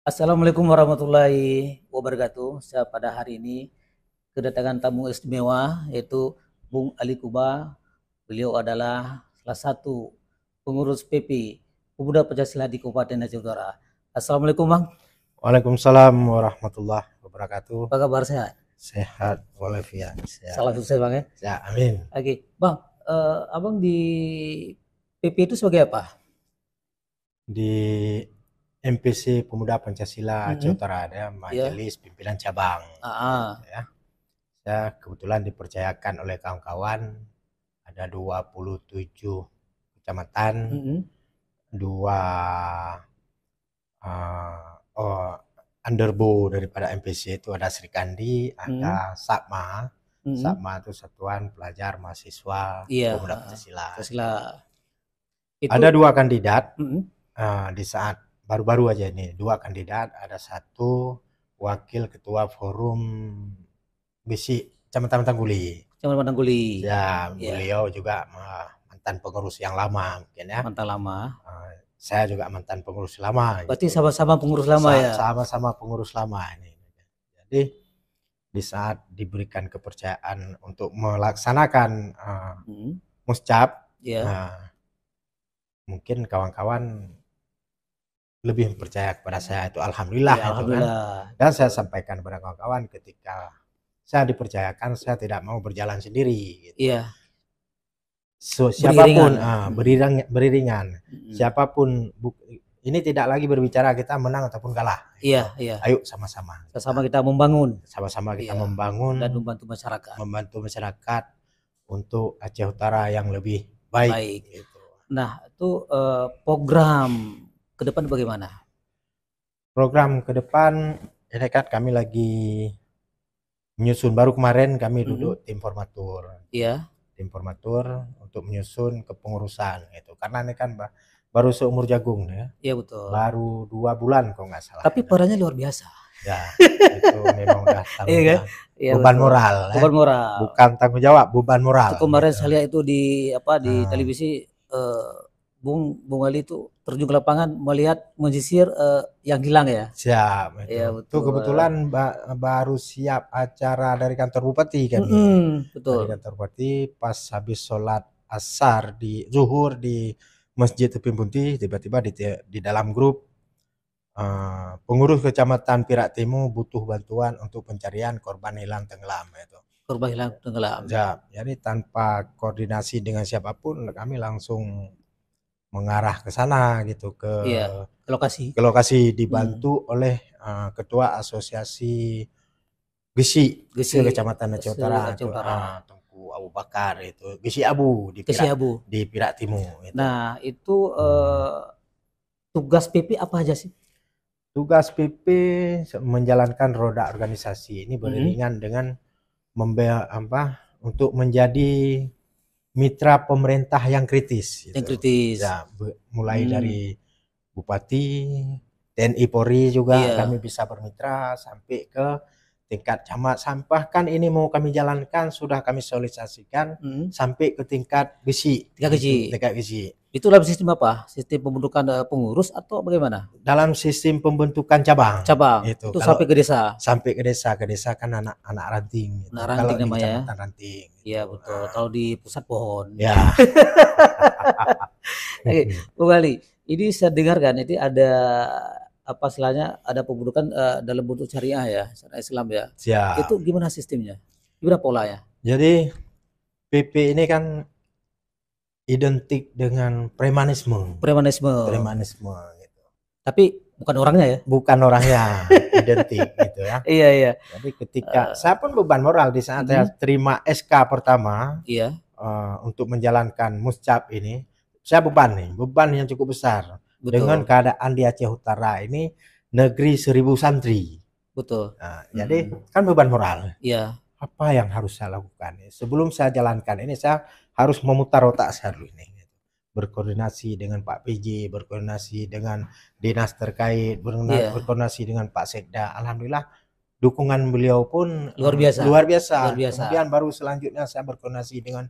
Assalamualaikum warahmatullahi wabarakatuh. Saya pada hari ini kedatangan tamu istimewa yaitu Bung Ali Kuba. Beliau adalah salah satu pengurus PP Pemuda Pancasila di Kabupaten Aceh Utara. Assalamualaikum Bang. Waalaikumsalam warahmatullahi wabarakatuh. Apa kabar, sehat? Sehat walafiat. Salam sukses Bang ya. Ya, amin. Oke, Bang, Abang di PP itu sebagai apa? Di MPC Pemuda Pancasila Aceh Utara ada Ya. Majelis Pimpinan Cabang. Ya. Saya kebetulan dipercayakan oleh kawan-kawan ada 27 kecamatan, dua underbo daripada MPC itu ada Sri Kandi, ada SAPMA. SAPMA itu Satuan Pelajar Mahasiswa Pemuda Pancasila. Itu, ada dua kandidat di saat baru-baru aja ini, dua kandidat, ada satu wakil ketua forum bisi Kecamatan Tangguli. Kecamatan Tangguli. Ya, beliau juga mantan pengurus yang lama mungkin ya. Mantan lama. Saya juga mantan pengurus lama. Berarti sama-sama pengurus lama ya? Sama-sama pengurus lama ini. Jadi di saat diberikan kepercayaan untuk melaksanakan muscap, mungkin kawan-kawan lebih percaya kepada saya, itu alhamdulillah, ya, alhamdulillah. Dan saya sampaikan kepada kawan-kawan ketika saya dipercayakan, saya tidak mau berjalan sendiri gitu. Iya. Siapapun beriringan. Siapapun ini tidak lagi berbicara kita menang ataupun kalah. Iya. Ayo sama-sama. Sama kita membangun. Sama-sama kita membangun dan membantu masyarakat. Membantu masyarakat untuk Aceh Utara yang lebih baik. Gitu. Nah, itu program ke depan bagaimana? Program ke depan ini kan kami lagi menyusun, baru kemarin kami duduk tim formatur. Iya. Tim formatur untuk menyusun kepengurusan itu. Karena ini kan baru seumur jagung ya. Iya, betul. Baru 2 bulan kalau nggak salah. Tapi perannya luar biasa. Ya, itu memang udah tanggung jawab. Beban moral. Beban moral. Bukan tanggung jawab, beban moral. Itu kemarin saya lihat itu di televisi, Bung Ali itu terjun ke lapangan melihat menyisir yang hilang ya. Siap. Ya, betul. Itu kebetulan baru siap acara dari kantor bupati kan. Betul. Dari kantor bupati pas habis sholat asar di zuhur di Masjid Teping Punti, tiba-tiba di dalam grup pengurus kecamatan Pirak Timur butuh bantuan untuk pencarian korban hilang tenggelam itu. Korban hilang tenggelam. Ya, jadi tanpa koordinasi dengan siapapun kami langsung mengarah ke sana gitu, ke lokasi dibantu oleh ketua asosiasi Gesi Kecamatan Aceh Utara, Tengku Abu Bakar itu, Gesi Abu di Pirak Timur itu. Nah, itu tugas PP apa aja sih? Tugas PP menjalankan roda organisasi ini beriringan dengan untuk menjadi mitra pemerintah yang kritis. Yang kritis. Ya, mulai dari Bupati, TNI Polri juga kami bisa bermitra sampai ke tingkat camat. Sampah kan ini mau kami jalankan, sudah kami sosialisasikan sampai ke tingkat Gesi. Tingkat Gesi. Itu dalam sistem apa? Sistem pembentukan pengurus atau bagaimana? Dalam sistem pembentukan cabang. Itu sampai ke desa. Sampai ke desa kan anak ranting. Anak ranting namanya. Ranting. Iya, betul. Kalau di pusat pohon. Ya. Oke, Bung Ali, ini saya dengarkan itu ada apa istilahnya, ada pembentukan dalam bentuk syariah ya, syariah Islam ya. Siap. Itu gimana sistemnya? Gimana polanya? Jadi PP ini kan identik dengan premanisme gitu. Tapi bukan orangnya ya? Bukan orangnya, identik gitu ya. Iya. Jadi ketika saya pun beban moral di saat saya terima SK pertama, untuk menjalankan muscap ini, saya beban yang cukup besar. Betul. Dengan keadaan di Aceh Utara ini negeri 1000 santri. Betul. Nah, jadi kan beban moral. Iya. Apa yang harus saya lakukan? Sebelum saya jalankan ini, saya harus memutar otak saya dulu ini. Berkoordinasi dengan Pak PJ, berkoordinasi dengan dinas terkait, berkoordinasi dengan Pak Sekda. Alhamdulillah dukungan beliau pun luar biasa. Kemudian baru selanjutnya saya berkoordinasi dengan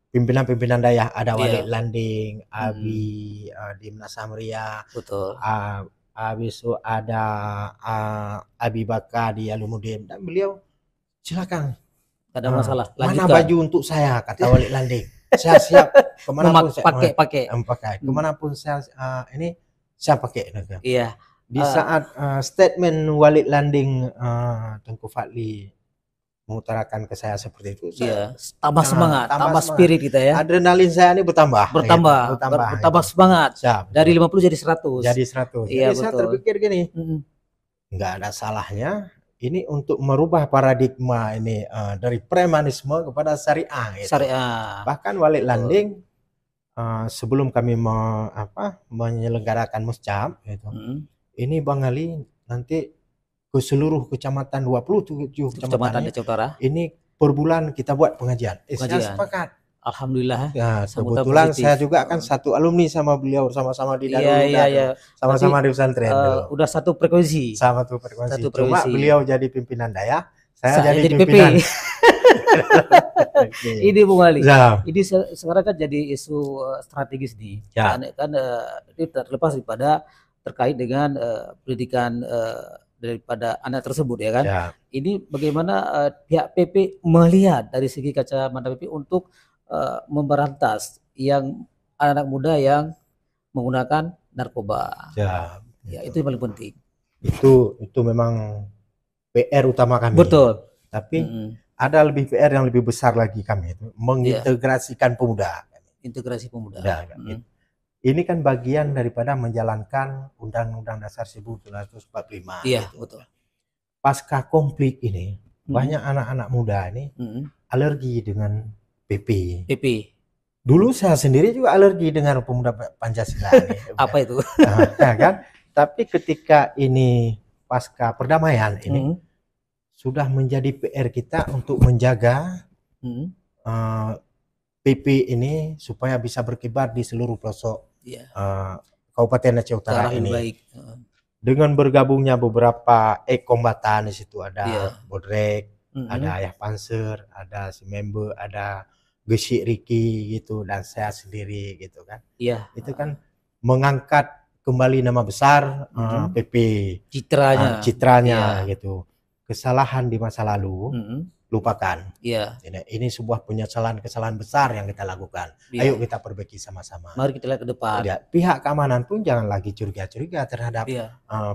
pimpinan-pimpinan daerah, ada Walik Landing, Abi, Dimna Samria, habis itu ada Abi Bakar di Alumudin, dan beliau silakan, Gak ada masalah. mana Lanjutkan. baju untuk saya, kata Wali Landing. Saya siap kemanapun saya Pakai. pakai, kemanapun saya ini saya pakai. Iya. Di saat statement Walid Landing, Tengku Fadli mengutarakan ke saya seperti itu, Iya, saya tambah semangat, tambah semangat. spirit kita ya. Adrenalin saya ini bertambah Bertambah semangat. Siap, Dari 50 jadi 100. jadi 100. Iya, Jadi saya betul. terpikir gini, nggak ada salahnya ini untuk merubah paradigma ini dari premanisme kepada syariah. Gitu. Syariah. Bahkan Walid Landing sebelum kami menyelenggarakan muscab, gitu, ini Bang Ali nanti ke seluruh kecamatan 27 kecamatan Aceh Utara. Ini per bulan kita buat pengajian. Saya sepakat. Alhamdulillah. Ya, kebetulan saya juga kan satu alumni sama beliau, sama-sama di Darul Huda. Iya. Sama-sama di pesantren dulu. Udah satu frekuensi. Sama satu frekuensi. Cuma beliau jadi pimpinan daya, saya jadi PP. pimpinan. Ini Bung Ali. Ya. Ini sekarang kan jadi isu strategis nih. Ya. Kan ini terlepas daripada terkait dengan pendidikan daripada anak tersebut ya kan. Ya. Ini bagaimana pihak PP melihat dari segi kacamata PP untuk memberantas yang anak-anak muda yang menggunakan narkoba. Ya, itu yang paling penting. Itu memang PR utama kami. Betul. Tapi ada lebih PR yang lebih besar lagi kami itu mengintegrasikan pemuda. Integrasi pemuda. Ini kan bagian daripada menjalankan Undang-Undang Dasar 1945. Iya, gitu. betul. Pasca konflik ini, banyak anak-anak muda ini alergi dengan PP. Dulu saya sendiri juga alergi dengan pemuda Pancasila ini. Apa itu? Ya kan? Tapi ketika ini pasca perdamaian ini sudah menjadi PR kita untuk menjaga PP ini supaya bisa berkibar di seluruh pelosok Kabupaten Aceh Utara ini. Baik. Dengan bergabungnya beberapa kombatan di situ, ada Bodrek, ada Ayah Panser, ada si member, ada Gesik Riki gitu, dan saya sendiri gitu kan. Iya. Itu kan mengangkat kembali nama besar PP, citranya gitu. Kesalahan di masa lalu lupakan. Iya. Ini sebuah kesalahan besar yang kita lakukan. Ayo kita perbaiki sama-sama. Mari kita lihat ke depan. Pihak keamanan pun jangan lagi curiga-curiga terhadap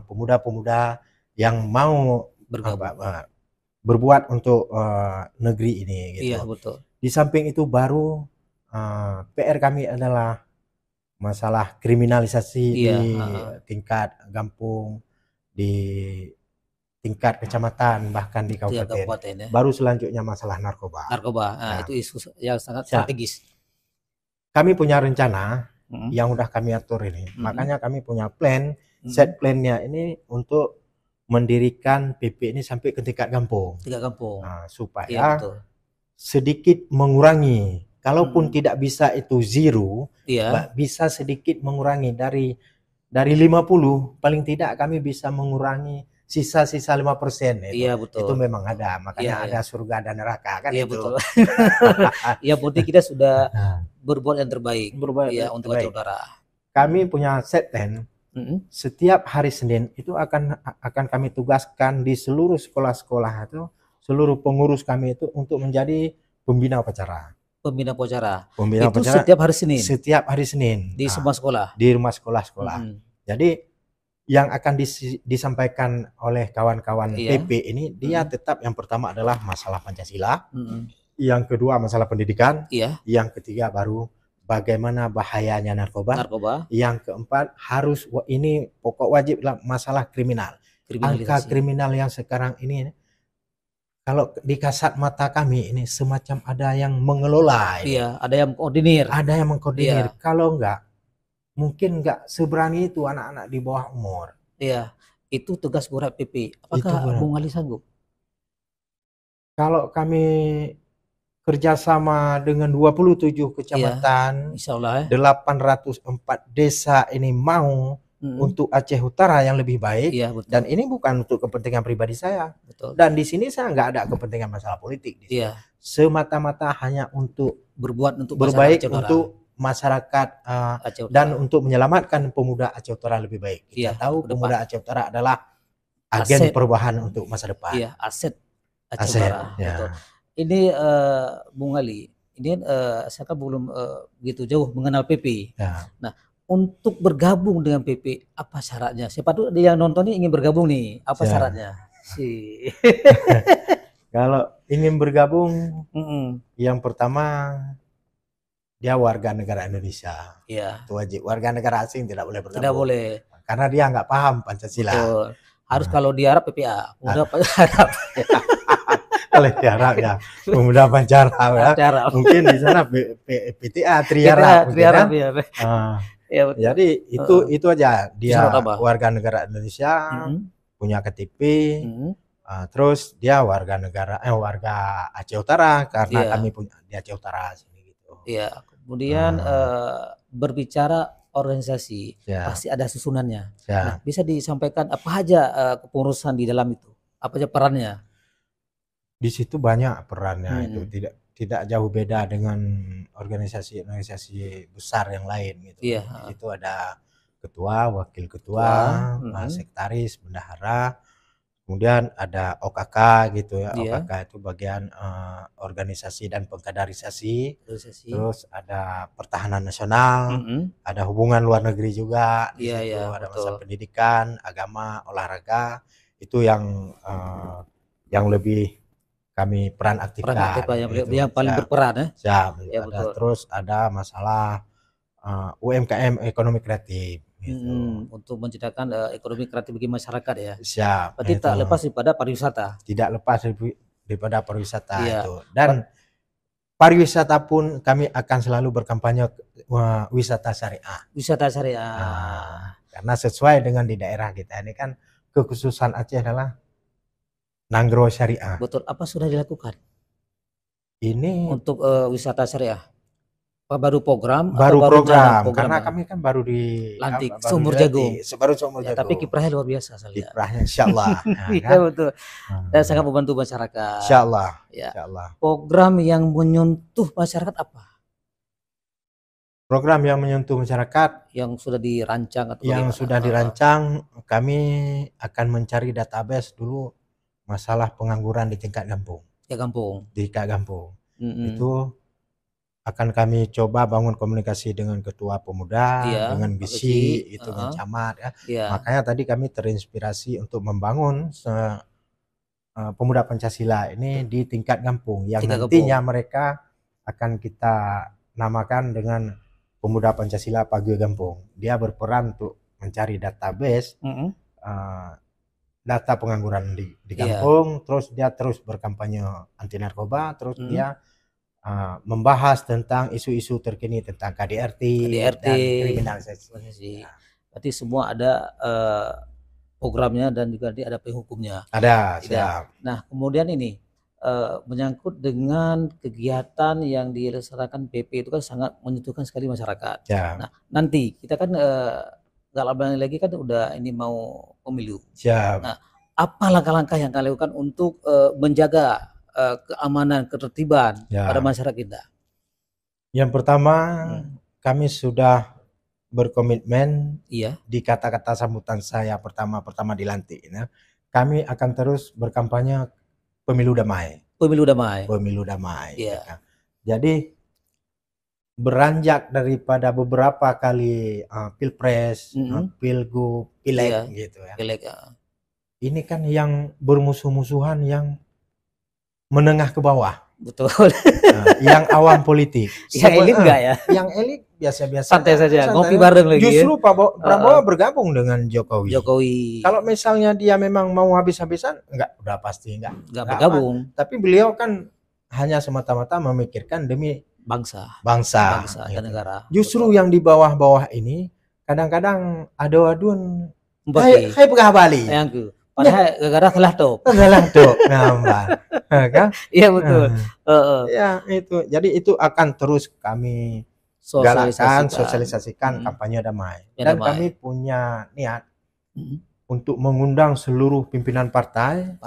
pemuda-pemuda yang mau berbuat untuk negeri ini. Gitu. Iya, betul. Di samping itu baru PR kami adalah masalah kriminalisasi di tingkat kampung, di tingkat kecamatan, bahkan di kabupaten ya. Baru selanjutnya masalah narkoba. Itu isu yang sangat strategis. Kami punya rencana yang udah kami atur ini. Makanya kami punya plan, set plannya ini untuk mendirikan PP ini sampai ke tingkat kampung. Supaya sedikit mengurangi, kalaupun tidak bisa itu zero, bisa sedikit mengurangi dari 50, paling tidak kami bisa mengurangi sisa-sisa 5%. Iya, betul. Itu memang ada, makanya ada surga dan neraka kan. Iya, itu. betul. Yang penting kita sudah berbuat yang terbaik untuk Aceh Utara. Kami punya set plan. Setiap hari Senin itu akan kami tugaskan di seluruh sekolah-sekolah itu, seluruh pengurus kami itu untuk menjadi pembina upacara. Itu setiap hari Senin. Setiap hari Senin. Di semua sekolah. Di rumah sekolah-sekolah. Jadi yang akan disampaikan oleh kawan-kawan PP ini, dia tetap yang pertama adalah masalah Pancasila, yang kedua masalah pendidikan, yang ketiga baru bagaimana bahayanya narkoba, yang keempat harus ini pokok wajib adalah masalah kriminal. Angka kriminal yang sekarang ini, kalau di kasat mata kami ini semacam ada yang mengelola. Ada yang mengkoordinir. Ada yang mengkoordinir. Kalau enggak, mungkin nggak seberani itu anak-anak di bawah umur. Iya, itu tugas berat PP. Apakah Bung Ali sanggup? Kalau kami kerjasama dengan 27 kecamatan, Insya Allah, 804 desa ini mau untuk Aceh Utara yang lebih baik, dan ini bukan untuk kepentingan pribadi saya. Betul. Dan di sini saya nggak ada kepentingan masalah politik. Semata-mata hanya untuk berbuat untuk berbaik untuk masyarakat Aceh dan Utara. untuk menyelamatkan pemuda Aceh Utara lebih baik. Kita Iya, tahu ke depan. pemuda Aceh Utara adalah agen Aset. perubahan untuk masa depan. Iya, aset Aceh Aset, Utara. ya. Betul. Ini Bung Ali, ini saya kan belum begitu jauh mengenal PP. Ya. Nah, untuk bergabung dengan PP apa syaratnya? Siapa tuh yang nonton ini ingin bergabung nih, apa Ya. syaratnya? Kalau ingin bergabung, Mm-mm. yang pertama dia warga negara Indonesia. Iya, Itu wajib. Warga negara asing tidak boleh bergabung. tidak boleh. Karena dia nggak paham Pancasila. Betul. Harus Nah. kalau di Arab PPA, udah Arab. Oleh di Arab ya, pemuda Pancarab ya. Arab. Mungkin di sana PTA Tri PPA, Arab. Tri Arab ya. Ya, betul. jadi itu aja, dia Syarat apa? warga negara Indonesia, punya KTP, terus dia warga Aceh Utara karena Iya. kami punya di Aceh Utara sini gitu. Iya, kemudian berbicara organisasi pasti ada susunannya. Nah, bisa disampaikan apa aja kepengurusan di dalam itu? Apa aja perannya? Di situ banyak perannya, itu tidak jauh beda dengan organisasi besar yang lain gitu. Iya. Di situ ada ketua, wakil ketua, sekretaris, bendahara, kemudian ada OKK gitu ya. OKK itu bagian organisasi dan pengkaderisasi. Terus ada pertahanan nasional, ada hubungan luar negeri juga di situ, ada masalah pendidikan, agama, olahraga. Itu yang lebih kami peran aktifkan. Yang paling berperan ya. Terus ada masalah UMKM, ekonomi kreatif gitu. Untuk menciptakan ekonomi kreatif bagi masyarakat ya. Siap. Berarti tak lepas daripada pariwisata. Tidak lepas daripada pariwisata itu. Dan pariwisata pun kami akan selalu berkampanye wisata syariah. Wisata syariah. Karena sesuai dengan di daerah kita ini kan kekhususan Aceh adalah Nanggro Syariah. Betul. Apa sudah dilakukan? Ini untuk wisata syariah. Baru program? Baru program karena kami kan baru lantik Sumur Jagung. Baru Sumur Jagung. Tapi kiprahnya luar biasa saya lihat. Kiprahnya insyaallah. Iya betul. Dan sangat membantu masyarakat. Insyaallah. Ya. Insyaallah. Program yang menyentuh masyarakat apa? Program yang menyentuh masyarakat yang sudah dirancang atau yang bagaimana? sudah dirancang, kami akan mencari database dulu masalah pengangguran di tingkat kampung. Ya kampung. Di tingkat kampung. Itu akan kami coba bangun komunikasi dengan ketua pemuda, dengan bisi, itu dengan camat ya. Makanya tadi kami terinspirasi untuk membangun pemuda Pancasila ini di tingkat kampung yang nantinya mereka akan kita namakan dengan pemuda Pancasila Pagi Kampung. Dia berperan untuk mencari database data pengangguran di kampung, terus dia terus berkampanye anti narkoba, terus dia membahas tentang isu-isu terkini tentang KDRT dan kriminalisasi. Berarti semua ada programnya dan juga ada penghukumnya. Ada, siap. Nah, kemudian ini menyangkut dengan kegiatan yang dilaksanakan PP itu kan sangat menyentuhkan sekali masyarakat. Ya. Nah, nanti kita kan nggak lama lagi kan udah ini mau pemilu. Siap. Nah, apa langkah-langkah yang kalian lakukan untuk menjaga keamanan, ketertiban pada masyarakat kita? Yang pertama, kami sudah berkomitmen di kata-kata sambutan saya pertama dilantik. Ya. Kami akan terus berkampanye pemilu damai. Pemilu damai. Pemilu damai. Ya. Jadi beranjak daripada beberapa kali pilpres, pilgub, pileg gitu ya. Pileg, Ini kan yang bermusuh-musuhan yang menengah ke bawah. Betul. Yang awam politik. Yang elit enggak ya? Yang elit biasa-biasa. Santai saja, ngopi bareng lagi. Justru Pak Prabowo bergabung dengan Jokowi. Jokowi. Kalau misalnya dia memang mau habis-habisan, udah pasti enggak bergabung. Tapi beliau kan hanya semata-mata memikirkan demi bangsa dan negara. Justru yang di bawah-bawah ini kadang-kadang ada wadun hai pegah Bali. Padahal gara-gara telah tuh. Nambah. Kan? Iya betul. Ya, itu. Jadi itu akan terus kami sosialisasikan kampanye damai. Dan kami punya niat untuk mengundang seluruh pimpinan partai,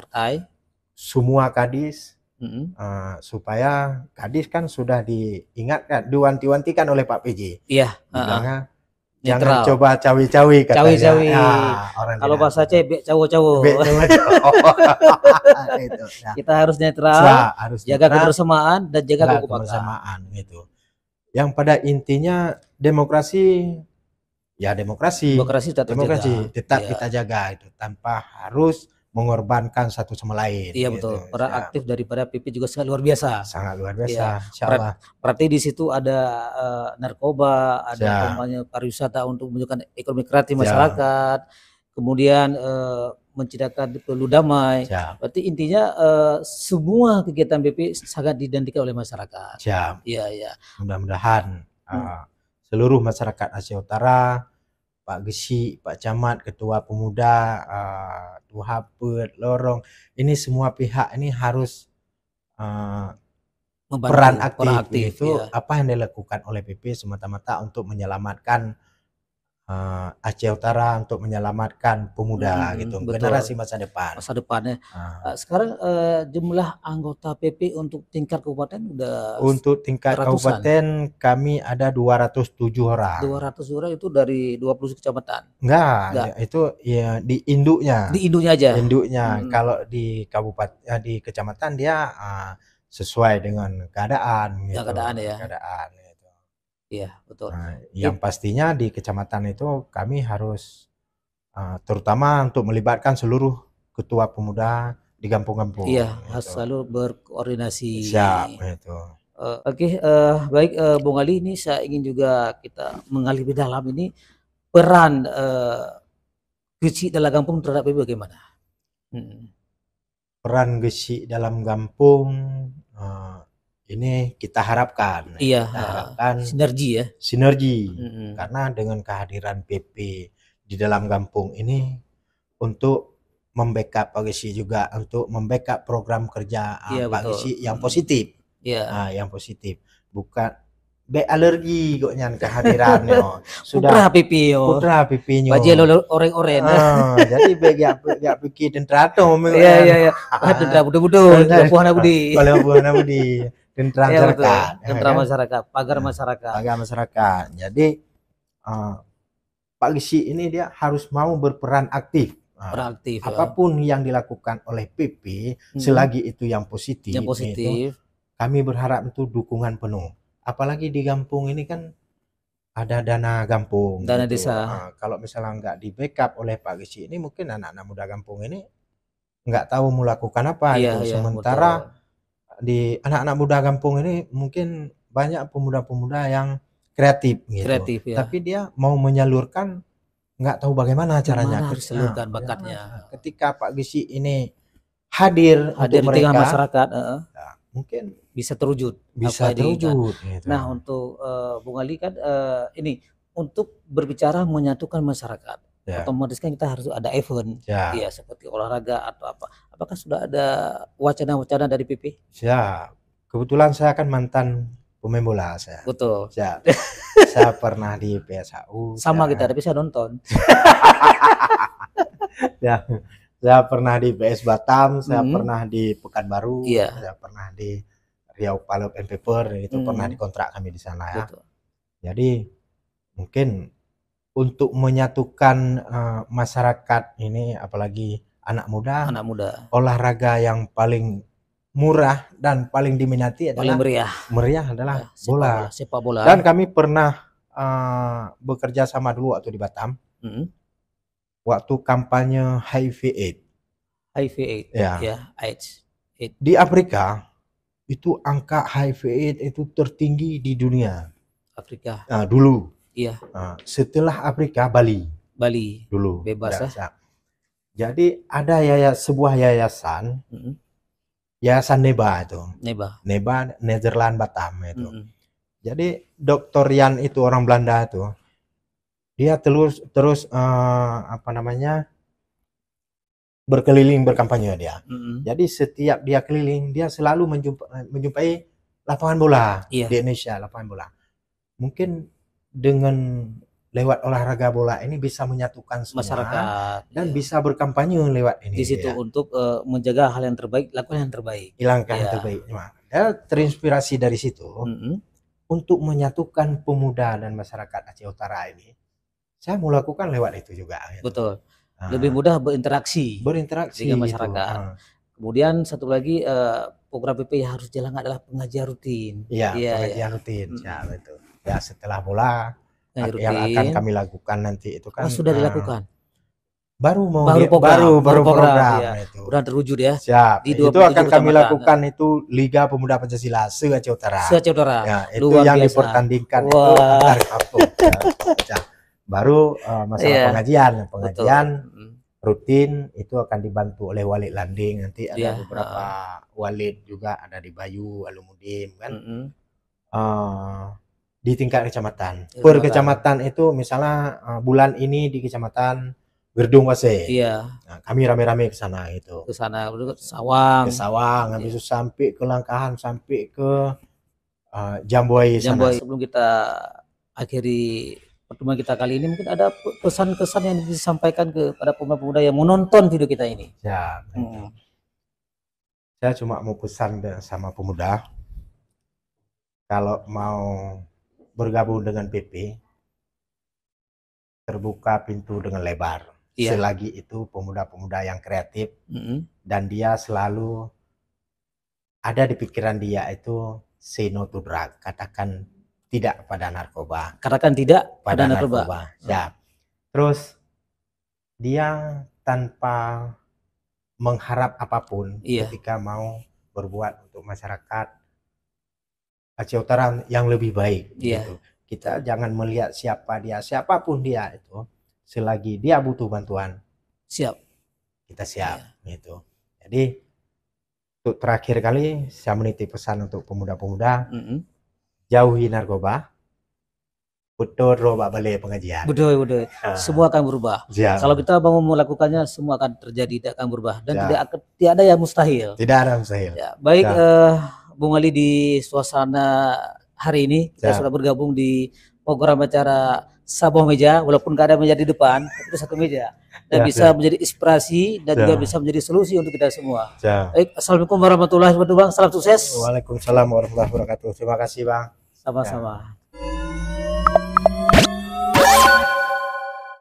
semua kadis, supaya Kadis kan sudah diingatkan, diwanti-wantikan oleh Pak PJ. Iya, Bilangnya netral. jangan coba cawi-cawi katanya. Cawi-cawi. Ya, orang Kalau tidak bahasa setuju. cebek cawo-cawo. Bebek cawo-cawo. Itu. Nah, Kita harus netral, harus jaga netral, kebersamaan dan jaga jaga kekompakan. kebersamaan gitu. Yang pada intinya demokrasi, ya demokrasi Tetap terjaga. tetap Iya. kita jaga itu tanpa harus mengorbankan satu sama lain. Iya gitu. betul. Peran Ya, aktif daripada PP juga sangat luar biasa. sangat luar Iya. biasa. Insyaallah. Berarti di situ ada narkoba, ada Ya. umpamanya pariwisata untuk menunjukkan ekonomi kreatif Ya. masyarakat, kemudian menciptakan pemilu damai. Ya. Berarti intinya semua kegiatan BP sangat didantikan oleh masyarakat. Ya. Iya, iya. Mudah-mudahan seluruh masyarakat Aceh Utara, Pak Gesi, Pak Camat, Ketua Pemuda, Tuhapet, Lorong, ini semua pihak ini harus Membantu, peran aktif itu ya. apa yang dilakukan oleh PP semata-mata untuk menyelamatkan Aceh Utara, untuk menyelamatkan pemuda gitu, betul. generasi masa depan. Masa depannya. Sekarang jumlah anggota PP untuk tingkat kabupaten udah Untuk tingkat ratusan. kabupaten kami ada 207 orang. 200 orang itu dari 20 kecamatan. Enggak, itu ya di induknya. Di induknya aja. Induknya. Kalau di kabupaten, di kecamatan dia sesuai dengan keadaan gitu. Keadaan ya. Keadaan gitu. Iya, betul. Yang pastinya di kecamatan itu kami harus terutama untuk melibatkan seluruh ketua pemuda di kampung-kampung. Iya, gitu. harus selalu berkoordinasi. Siap gitu. Oke, baik Bung Ali, ini saya ingin juga kita mengalih lebih dalam ini peran Gesi dalam kampung terhadap PP bagaimana? Peran Gesi dalam kampung ini kita harapkan. Iya, kita harapkan sinergi ya. Sinergi. Karena dengan kehadiran PP di dalam kampung ini untuk membackup Pak Gesi juga, untuk membackup program kerja Pak Gesi yang positif. Iya. Yang positif. Bukan be alergi kok nyan kehadirannya. Putra Sudah PP yo. Putra PP-nya. Baju orang-orang. Jadi be gak pikir dentrato Iya. Dentra budu-budu, Puhana Budi. Kalau Puhana Budi. Dentra masyarakat. Dentra masyarakat, pagar masyarakat. Pagar masyarakat. Jadi Pak Gesi ini dia harus mau berperan aktif. Aktif. Apapun yang dilakukan oleh PP, selagi itu yang positif. Yang positif. Itu, kami berharap itu dukungan penuh. Apalagi di kampung ini kan ada dana kampung. Dana gitu. desa. Kalau misalnya nggak di backup oleh Pak Gesi ini, mungkin anak-anak muda kampung ini nggak tahu melakukan apa. Iya, gitu. Sementara di anak-anak muda kampung ini mungkin banyak pemuda-pemuda yang kreatif gitu. Ya. Tapi dia mau menyalurkan nggak tahu bagaimana caranya. Salurkan bakatnya. Ketika Pak Gesi ini hadir di tengah masyarakat, mungkin bisa terwujud. Gitu. Nah, untuk Bung Ali kan ini untuk berbicara menyatukan masyarakat. Otomatis kan kita harus ada event, ya seperti olahraga atau apa. Apakah sudah ada wacana-wacana dari PP? Ya, kebetulan saya kan mantan pemain bola saya. Betul. Ya, saya pernah di PSHU. Sama kita, tapi saya nonton. Ya, saya pernah di PS Batam, saya pernah di Pekanbaru, saya pernah di Riau Pulp and Paper, itu pernah dikontrak kami di sana ya. Betul. Jadi mungkin untuk menyatukan masyarakat ini, apalagi anak muda, olahraga yang paling murah dan paling diminati adalah meriah adalah bola. Sepak bola. Dan kami pernah bekerja sama dulu waktu di Batam, waktu kampanye HIV/AIDS. HIV/AIDS, ya, AIDS. Di Afrika itu angka HIV/AIDS itu tertinggi di dunia. Afrika. Dulu. Iya. Setelah Afrika, Bali dulu bebas ya. Jadi ada sebuah yayasan, yayasan Neba itu. Neba Netherlands Batam itu. Jadi Dr. Jan itu orang Belanda itu, dia terus berkeliling berkampanye dia. Jadi setiap dia keliling, dia selalu menjumpai lapangan bola di Indonesia, lapangan bola. Mungkin dengan lewat olahraga bola ini bisa menyatukan semua Masyarakat dan iya. bisa berkampanye lewat ini Di situ ya. untuk menjaga hal yang terbaik, lakukan yang terbaik. Hilangkan yang Iya. terbaik. Nah, dia terinspirasi dari situ untuk menyatukan pemuda dan masyarakat Aceh Utara ini. Saya mau lakukan lewat itu juga. Gitu. Betul. Lebih mudah berinteraksi dengan masyarakat. Kemudian satu lagi program PP yang harus jalan adalah pengajian rutin. Iya, pengajian rutin. Ya, betul. Ya, setelah bola yang akan kami lakukan nanti itu kan sudah dilakukan. Baru program ya. itu. Udah terwujud ya. Siap. Itu akan kami lakukan itu Liga Pemuda Pancasila se-Aceh Utara. Se-Aceh Utara. Ya, itu yang dipertandingkan itu antar kampung. Ya. Baru masalah pengajian rutin itu akan dibantu oleh Walid Landing, nanti ada beberapa walid juga ada di Bayu, Alumudim kan. Di tingkat kecamatan. Per kecamatan itu misalnya bulan ini di kecamatan Gerdung Wase. Iya. Nah, kami rame-rame ke sana gitu. Ke sana ke Sawang. Ke Sawang, habis itu sampai ke Langkahan, sampai ke Jambuai sana. Sebelum kita akhiri pertemuan kita kali ini, mungkin ada pesan-pesan yang disampaikan kepada pemuda-pemuda yang menonton video kita ini. Ya, saya cuma mau pesan sama pemuda, kalau mau bergabung dengan PP, terbuka pintu dengan lebar. Selagi itu pemuda-pemuda yang kreatif dan dia selalu ada di pikiran dia itu say no to drug, katakan tidak pada narkoba. Katakan tidak pada narkoba. Ya. Terus dia tanpa mengharap apapun ketika mau berbuat untuk masyarakat Aceh Utara yang lebih baik. Gitu. Kita jangan melihat siapa dia, siapapun dia itu, selagi dia butuh bantuan, kita siap. Gitu. Jadi untuk terakhir kali saya menitip pesan untuk pemuda-pemuda. Jauhi narkoba, betul roba balik pengajian. Betul. Semua akan berubah. Kalau kita mau melakukannya, semua akan terjadi, tidak akan berubah dan tidak ada yang mustahil. Tidak ada mustahil. Ya, baik, Bung Ali, di suasana hari ini kita sudah bergabung di program acara Sabah Meja, walaupun gak ada meja di depan, itu satu meja dan bisa menjadi inspirasi dan juga bisa menjadi solusi untuk kita semua. Baik, assalamualaikum warahmatullahi wabarakatuh, Bang. Salam sukses. Waalaikumsalam warahmatullahi wabarakatuh. Terima kasih, Bang. Sama-sama.